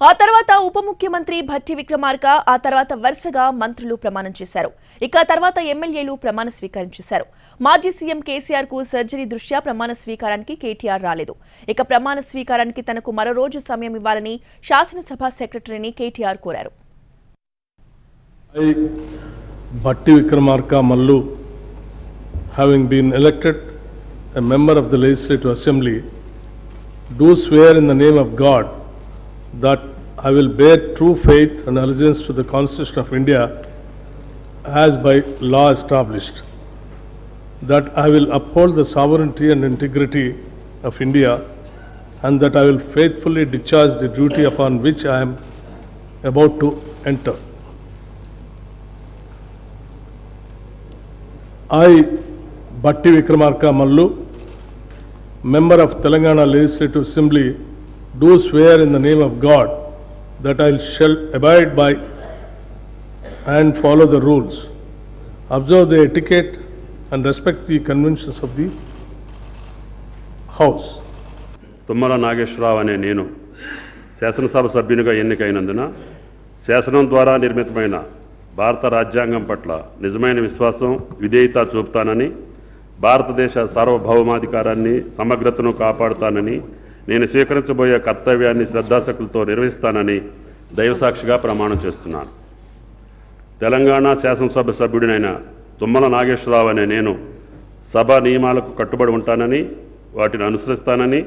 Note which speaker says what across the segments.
Speaker 1: ఆ తర్వాత ఉప ముఖ్యమంత్రి భట్టి విక్రమార్క ఆ తర్వాత వరుసగా మంత్రులు ప్రమాణం చేశారు. ఇక తర్వాత ఎమ్మెల్యేలు ప్రమాణ స్వీకారం చేశారు. మాజీ సీఎం కేసీఆర్ కు సర్జరీ దృష్ట్యా ప్రమాణ స్వీకారానికి కేటీఆర్ రాలేదు. ఇక ప్రమాణ స్వీకారానికి తనకు మరో రోజు సమయం ఇవ్వాలని శాసనసభ సెక్రటరీని కేటీఆర్ కోరారు.
Speaker 2: Bhakti Vikramarka Mallu, having been elected a member of the Legislative Assembly, do swear in the name of God that I will bear true faith and allegiance to the Constitution of India as by law established, that I will uphold the sovereignty and integrity of India, and that I will faithfully discharge the duty upon which I am about to enter. I, Bhakti Vikramarka Mallu, member of Telangana Legislative Assembly, do swear in the name of God that I shall abide by and follow the rules, observe the etiquette and respect the conventions of the House.
Speaker 3: Tummala Nageswararao అనే నేను శాసనసభ సభ్యునిగా ఎన్నికైనందున శాసనం ద్వారా నిర్మితమైన భారత రాజ్యాంగం పట్ల నిజమైన విశ్వాసం, విధేయత చూపుతానని, భారతదేశ సార్వభౌమాధికారాన్ని, సమగ్రతను కాపాడుతానని, నేను స్వీకరించబోయే కర్తవ్యాన్ని శ్రద్ధాశక్తులతో నిర్వహిస్తానని దైవసాక్షిగా ప్రమాణం చేస్తున్నాను. తెలంగాణ శాసనసభ సభ్యుడినైన తుమ్మల నాగేశ్వరరావు అనే నేను సభా నియమాలకు కట్టుబడి ఉంటానని, వాటిని అనుసరిస్తానని,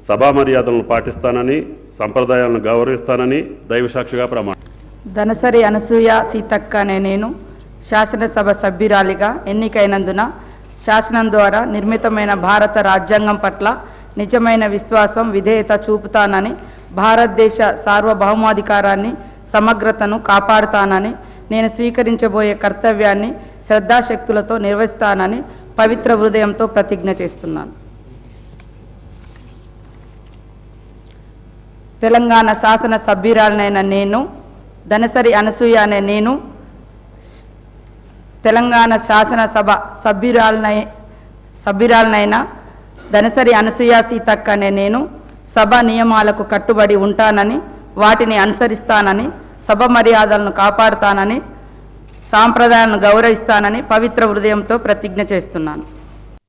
Speaker 3: సభా మర్యాదలను పాటిస్తానని, సంప్రదాయాలను గౌరవిస్తానని దైవసాక్షిగా ప్రమాణం.
Speaker 4: దనసరి అనసూయ సీతక్క అనే నేను శాసనసభ సభ్యురాలిగా ఎన్నికైనందున శాసనం ద్వారా నిర్మితమైన భారత రాజ్యాంగం పట్ల నిజమైన విశ్వాసం, విధేయత చూపుతానని, భారతదేశ సార్వభౌమాధికారాన్ని, సమగ్రతను కాపాడుతానని, నేను స్వీకరించబోయే కర్తవ్యాన్ని శ్రద్ధాశక్తులతో నిర్వహిస్తానని పవిత్ర హృదయంతో ప్రతిజ్ఞ చేస్తున్నాను. తెలంగాణ శాసన సభ్యురాలనైన నేను దనసరి అనసూయ అనే నేను తెలంగాణ శాసనసభ సభ్యురాలనైన దనసరి అనసూయ సీతక్క అనే నేను సభ నియమాలకు కట్టుబడి ఉంటానని, వాటిని అనుసరిస్తానని, సభ మర్యాదలను కాపాడుతానని, సాంప్రదాయాలను గౌరవిస్తానని పవిత్ర హృదయంతో ప్రతిజ్ఞ చేస్తున్నాను.